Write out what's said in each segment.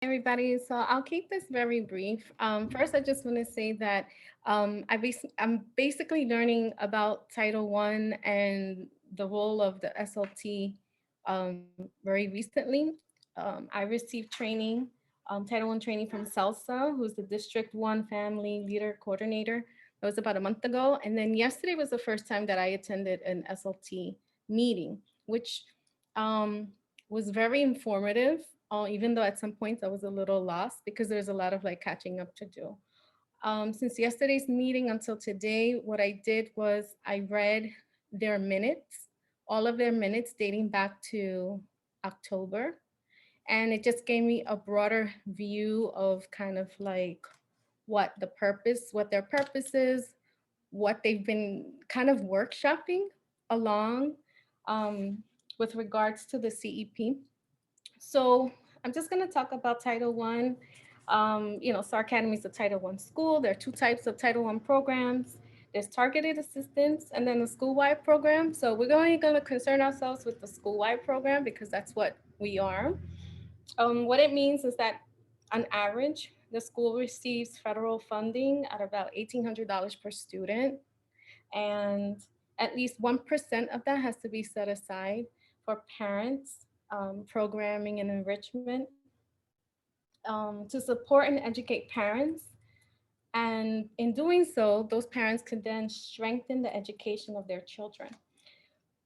Everybody. So I'll keep this very brief. First, I just want to say that I'm basically learning about Title One and the role of the SLT very recently. I received training, Title One training from Salsa, who's the District One Family Leader Coordinator. That was about a month ago, and then yesterday was the first time that I attended an SLT meeting, which um, was very informative, even though at some points I was a little lost because there's a lot of like catching up to do. Since yesterday's meeting until today, what I did was I read their minutes, all of their minutes dating back to October. And it just gave me a broader view of kind of like what their purpose is, what they've been kind of workshopping along um, with regards to the CEP. So I'm just going to talk about Title One. Star Academy is a Title One school. There are two types of Title One programs. There's targeted assistance and then the school-wide program. So we're only going to concern ourselves with the school-wide program because that's what we are. What it means is that on average, the school receives federal funding at about $1,800 per student, and at least 1% of that has to be set aside for parents, programming and enrichment, to support and educate parents. And in doing so, those parents can then strengthen the education of their children.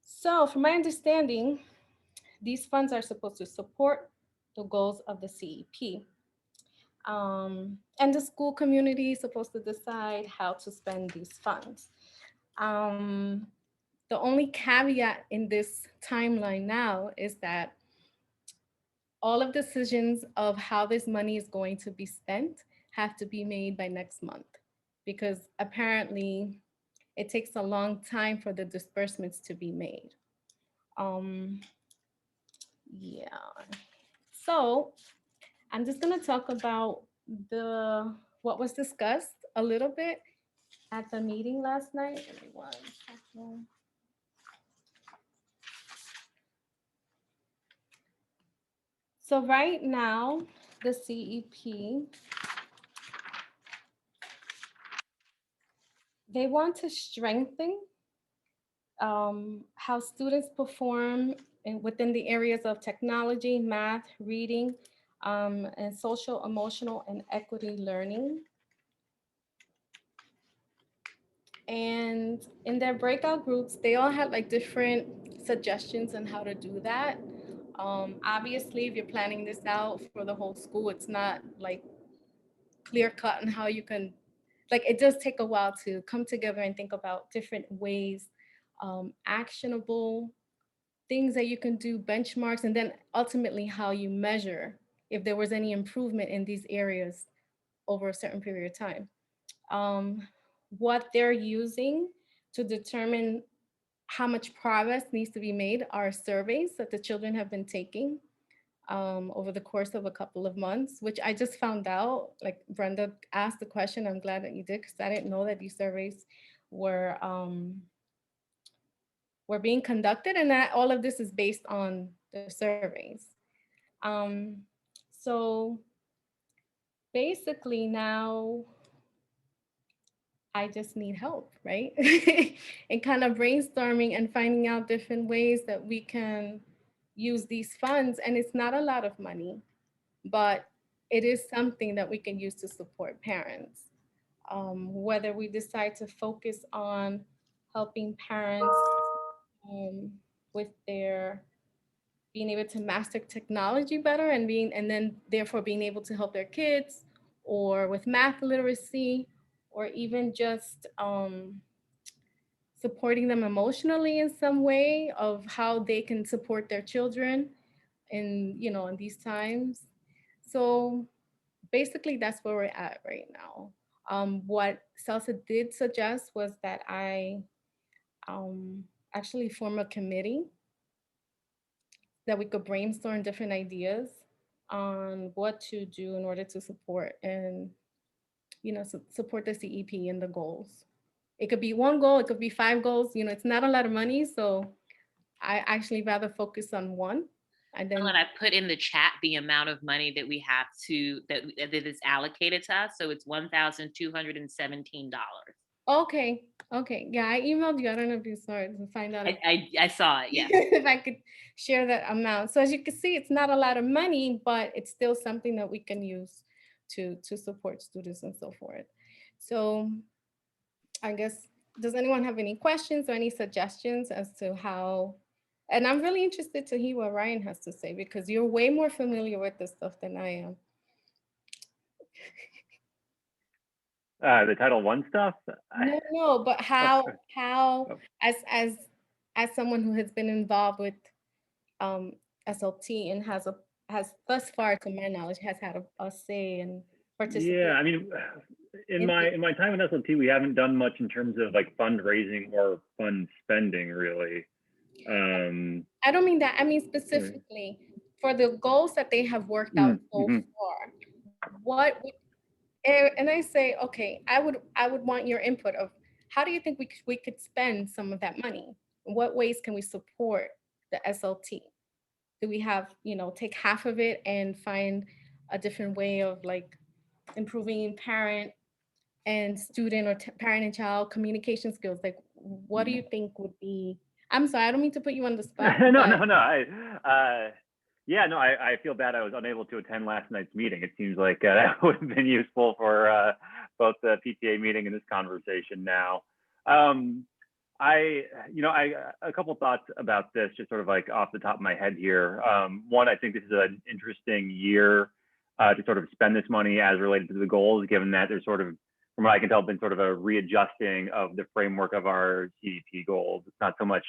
So, from my understanding, these funds are supposed to support the goals of the CEP. And the school community is supposed to decide how to spend these funds. Um, the only caveat in this timeline now is that all of decisions of how this money is going to be spent have to be made by next month because apparently it takes a long time for the disbursements to be made. Um, yeah. So I'm just gonna talk about the what was discussed a little bit at the meeting last night. Give me one second. So right now, the CEP, they want to strengthen how students perform within the areas of technology, math, reading, and social, emotional, and equity learning. And in their breakout groups, they all had like different suggestions on how to do that. Obviously, if you're planning this out for the whole school, it's not like clear cut on how you can, like, it does take a while to come together and think about different ways, actionable things that you can do, benchmarks, and then ultimately how you measure if there was any improvement in these areas over a certain period of time. Um, what they're using to determine how much progress needs to be made are surveys that the children have been taking over the course of a couple of months, which I just found out. Like Brenda asked the question, I'm glad that you did because I didn't know that these surveys were um, were being conducted, and that all of this is based on the surveys. Um, so basically, now I just need help, right? And kind of brainstorming and finding out different ways that we can use these funds. And it's not a lot of money, but it is something that we can use to support parents. Whether we decide to focus on helping parents um, with their being able to master technology better and then therefore being able to help their kids, or with math literacy, or even just supporting them emotionally in some way of how they can support their children in these times. So basically that's where we're at right now. What Salsa did suggest was that I um, actually form a committee that we could brainstorm different ideas on what to do in order to support and support the CEP and the goals. It could be one goal, it could be five goals. It's not a lot of money, so I actually rather focus on one. And Ellen, then, I put in the chat the amount of money that we have to that is allocated to us. So it's $1,217. okay, okay. Yeah, I emailed you. I don't know if you saw it to find out I saw it. Yes. if I could share that amount. So as you can see, it's not a lot of money, but it's still something that we can use to support students and so forth. So I guess, does anyone have any questions or any suggestions as to how? And I'm really interested to hear what Ryan has to say because you're way more familiar with this stuff than I am. The Title One stuff. No, no, but Oh, how oh. as someone who has been involved with um SLT and has thus far, to my knowledge, has had a say and Yeah, participate I mean, in in my this. in my time in SLT, we haven't done much in terms of like fundraising or fund spending, really. Um, I don't mean that. I mean right. specifically for the goals that they have worked out so Mhm. far. What would, and I say, okay, I would want your input of how do you think we could spend some of that money? In what ways can we support the SLT? Do we have, take half of it and find a different way of like improving parent and student or parent and child communication skills? Like, what do you think would be? I'm sorry, I don't mean to put you on the spot, No, but no, no. Yeah, no. I feel bad I was unable to attend last night's meeting. It seems like that would have been useful for both the PTA meeting and this conversation. Now, um, I a couple thoughts about this, just sort of like off the top of my head here. One, I think this is an interesting year to sort of spend this money as related to the goals, given that there's sort of, from what I can tell, been sort of a readjusting of the framework of our CDP goals. It's not so much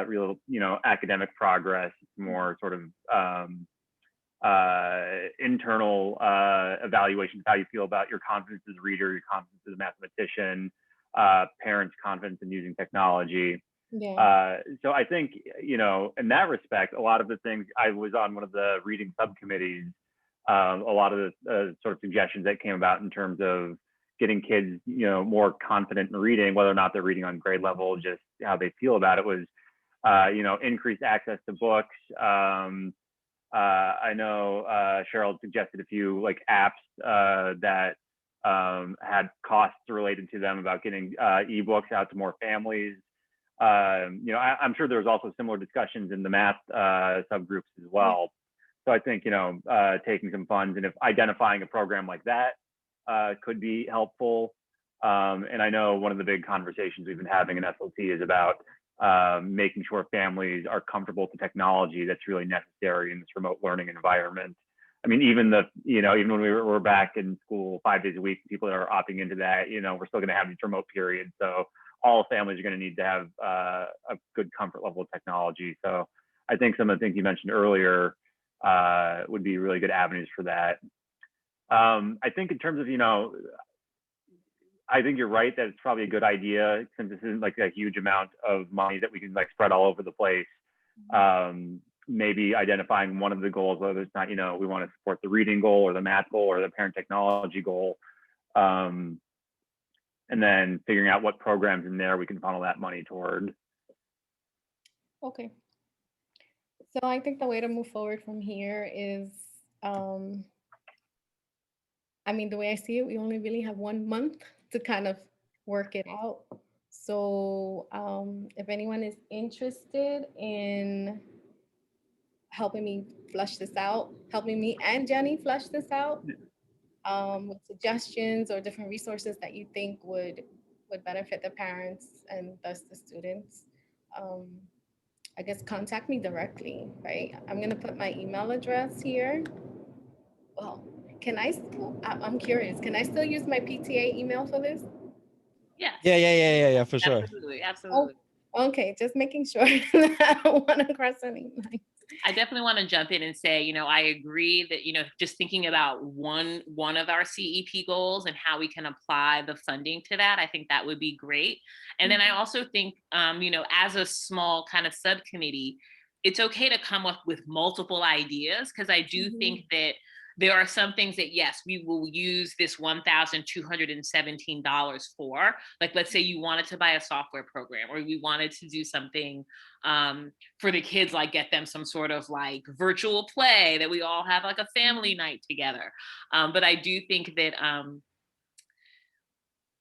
real, academic progress. It's more sort of internal evaluation of how you feel about your confidence as a reader, your confidence as a mathematician, parents' confidence in using technology. yeah, So I think, in that respect, a lot of the things, I was on one of the reading subcommittees. A lot of the sort of suggestions that came about in terms of getting kids, more confident in reading, whether or not they're reading on grade level, just how they feel about it, was, increased access to books. I know Cheryl suggested a few like apps that had costs related to them about getting ebooks out to more families. I'm sure there was also similar discussions in the math subgroups as yeah. well. So I think, taking some funds and if identifying a program like that could be helpful. And I know one of the big conversations we've been having in SLT is about making sure families are comfortable with the technology that's really necessary in this remote learning environment. I mean, even even when we're back in school 5 days a week, people that are opting into that, we're still going to have these remote periods. So all families are going to need to have a good comfort level of technology. So I think some of the things you mentioned earlier would be really good avenues for that. I think in terms of, I think you're right that it's probably a good idea since this isn't like a huge amount of money that we can like spread all over the place. Maybe identifying one of the goals, whether it's not, we want to support the reading goal or the math goal or the parent technology goal. And then figuring out what programs in there we can funnel that money toward. Okay. So I think the way to move forward from here is, I mean, the way I see it, we only really have 1 month to kind of work it out. So if anyone is interested in helping me flush this out, helping me and Jenny flush this out, with suggestions or different resources that you think would benefit the parents and thus the students, um, I guess contact me directly, right? I'm gonna put my email address here. Well, can I still, I'm curious, can I still use my PTA email for this? Yes. Yeah, for sure. Absolutely. Oh, Absolutely. okay, just making sure. I don't want to cross any lines. I definitely want to jump in and say, I agree that, just thinking about one of our CEP goals and how we can apply the funding to that, I think that would be great. And then I also think, as a small kind of subcommittee, it's okay to come up with multiple ideas because I do Mhm. think that there are some things that, yes, we will use this $1,217 for. Like, let's say you wanted to buy a software program, or we wanted to do something for the kids, like get them some sort of like virtual play that we all have like a family night together. But I do think that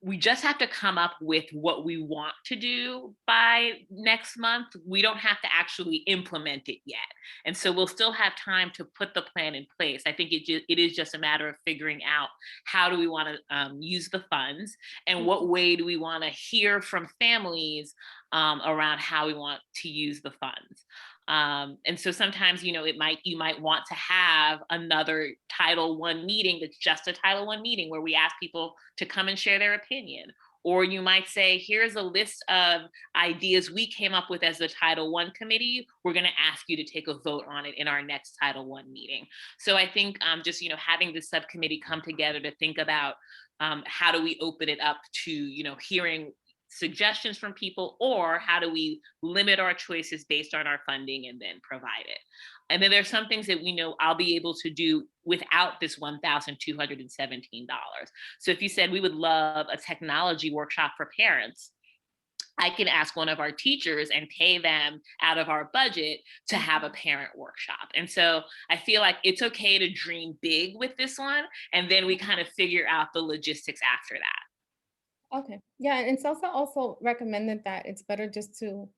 we just have to come up with what we want to do by next month. We don't have to actually implement it yet. And so we'll still have time to put the plan in place. I think it is just a matter of figuring out how do we want to use the funds, and what way do we want to hear from families around how we want to use the funds. And so sometimes, you might want to have another Title I meeting that's just a Title I meeting where we ask people to come and share their opinion. Or you might say, here's a list of ideas we came up with as the Title I committee. We're going to ask you to take a vote on it in our next Title I meeting. So I think just, having this subcommittee come together to think about how do we open it up to, hearing suggestions from people, or how do we limit our choices based on our funding and then provide it. And then there's some things that we know I'll be able to do without this $1,217. So if you said we would love a technology workshop for parents, I can ask one of our teachers and pay them out of our budget to have a parent workshop. And so I feel like it's okay to dream big with this one, and then we kind of figure out the logistics after that. Okay. Yeah, and it's also recommended that it's better just to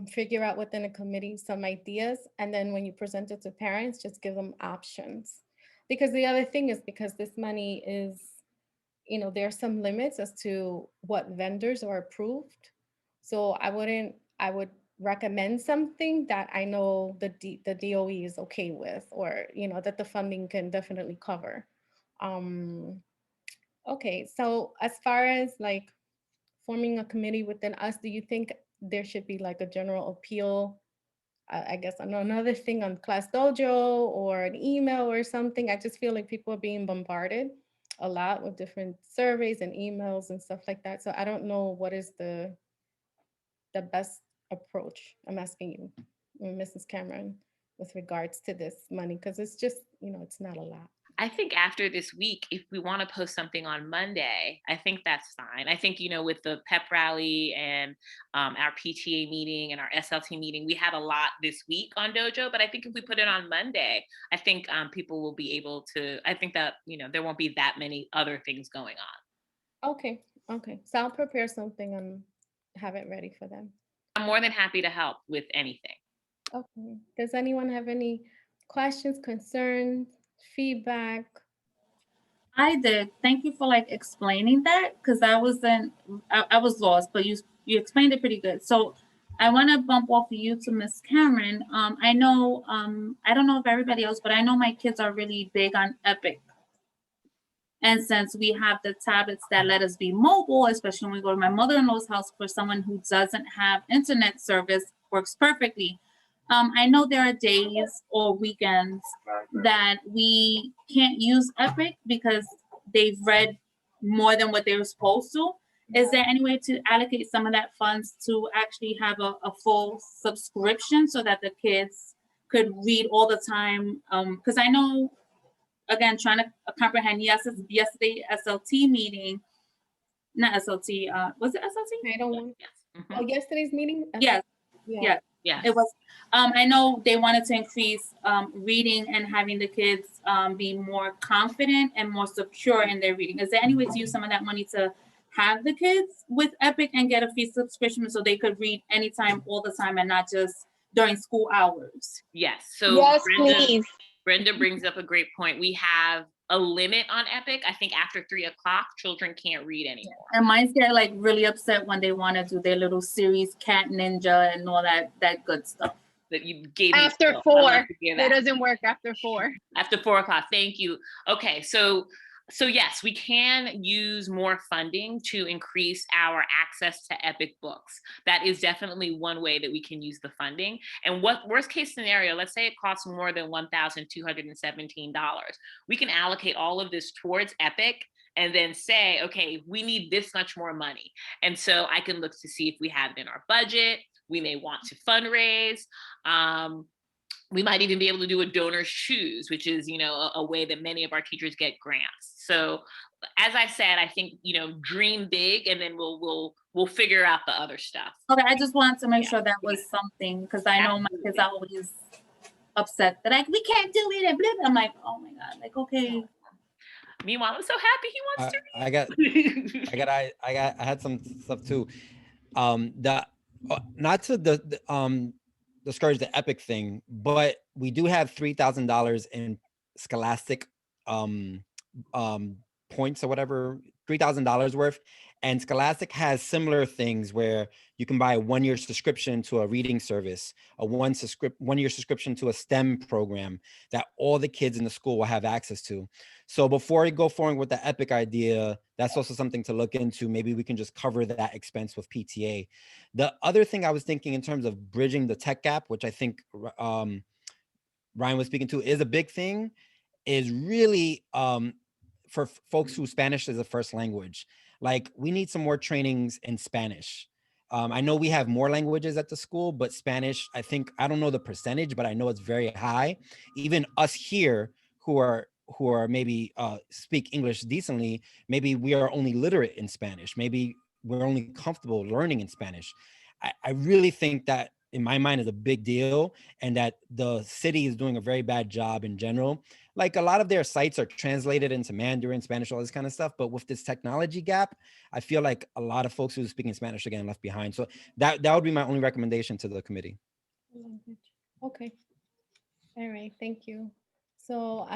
figure out within a committee some ideas, and then when you present it to parents, just give them options. Because the other thing is, because this money is, there are some limits as to what vendors are approved. So I would recommend something that I know the DOE is okay with, or that the funding can definitely cover. Okay, so as far as like forming a committee within us, do you think there should be like a general appeal? I guess another thing on Class Dojo, or an email or something. I just feel like people are being bombarded a lot with different surveys and emails and stuff like that. So I don't know what is the best approach. I'm asking you, Mrs. Cameron, with regards to this money, because it's just, it's not a lot. I think after this week, if we want to post something on Monday, I think that's fine. I think, with the pep rally and our PTA meeting and our SLT meeting, we had a lot this week on Dojo. But I think if we put it on Monday, I think people will be able to, I think that, there won't be that many other things going on. Okay. So I'll prepare something and have it ready for them. I'm more than happy to help with anything. Okay. Does anyone have any questions, concerns, feedback? I did. Thank you for explaining that, because I was lost, but you explained it pretty good. So I want to bump off of you to Ms. Cameron. I know, I don't know if everybody else, but I know my kids are really big on Epic. And since we have the tablets that let us be mobile, especially when we go to my mother-in-law's house, for someone who doesn't have internet service, works perfectly. I know there are days or weekends that we can't use Epic because they've read more than what they were supposed to. Is there any way to allocate some of that funds to actually have a full subscription so that the kids could read all the time? Because I know, again, trying to comprehend yesterday SLT meeting, not SLT, was it SLT? I don't want. Yes. Oh, yesterday's meeting? Yes. Yeah. Yeah. It was. I know they wanted to increase reading and having the kids be more confident and more secure in their reading. Is there any way to use some of that money to have the kids with Epic and get a free subscription so they could read anytime, all the time, and not just during school hours? Yes. So yes, please. Brenda brings up a great point. We have a limit on Epic. I think after 3 o'clock, children can't read anymore. And mine get really upset when they want to do their little series, Cat Ninja and all that good stuff. That you gave after me. 4. It doesn't work after 4. After 4 o'clock. Thank you. Okay, so yes, we can use more funding to increase our access to Epic books. That is definitely one way that we can use the funding. And what worst case scenario, let's say it costs more than $1,217. We can allocate all of this towards Epic and then say, okay, we need this much more money. And so I can look to see if we have it in our budget. We may want to fundraise. we might even be able to do a donors choose, which is, you know, a way that many of our teachers get grants. So as I said, I think, you know, dream big, and then we'll figure out the other stuff. Okay, I just wanted to make Yeah. sure that was something, because I know my kids Absolutely. are always upset that we can't do it and blah, blah. I'm like, oh my God, like, okay. Meanwhile, I'm so happy he wants to I had some stuff too. Not to discourage the Epic thing, but we do have $3,000 in Scholastic points or whatever, $3,000 worth. And Scholastic has similar things where you can buy a 1-year subscription to a reading service, a 1-year subscription to a STEM program that all the kids in the school will have access to. So before we go forward with the Epic idea, that's also something to look into. Maybe we can just cover that expense with PTA. The other thing I was thinking in terms of bridging the tech gap, which I think Ryan was speaking to, is a big thing, is really for folks who Spanish is a first language. Like, we need some more trainings in Spanish. I know we have more languages at the school, but Spanish, I think, I don't know the percentage, but I know it's very high. Even us here who are maybe speak English decently, maybe we are only literate in Spanish. Maybe we're only comfortable learning in Spanish. I really think that, in my mind, is a big deal, and that the city is doing a very bad job in general. Like, a lot of their sites are translated into Mandarin, Spanish, all this kind of stuff. But with this technology gap, I feel like a lot of folks who are speaking Spanish are getting left behind. So that would be my only recommendation to the committee. Okay. All right, thank you. So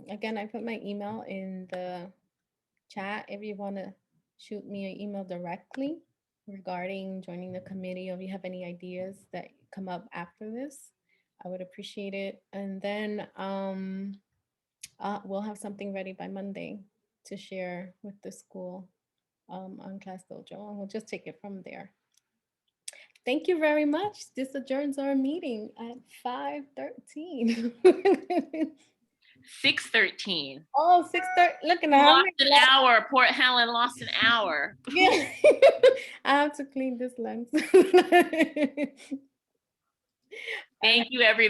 again, I put my email in the chat if you want to shoot me an email directly regarding joining the committee, or if you have any ideas that come up after this, I would appreciate it. And then we'll have something ready by Monday to share with the school on Class Dojo, and we'll just take it from there. Thank you very much. This adjourns our meeting at 5:13. 6:13. Oh, 6:30. Look at that. Lost an hour. Port Helen lost an hour. Yeah. I have to clean this lens. Thank you, everybody.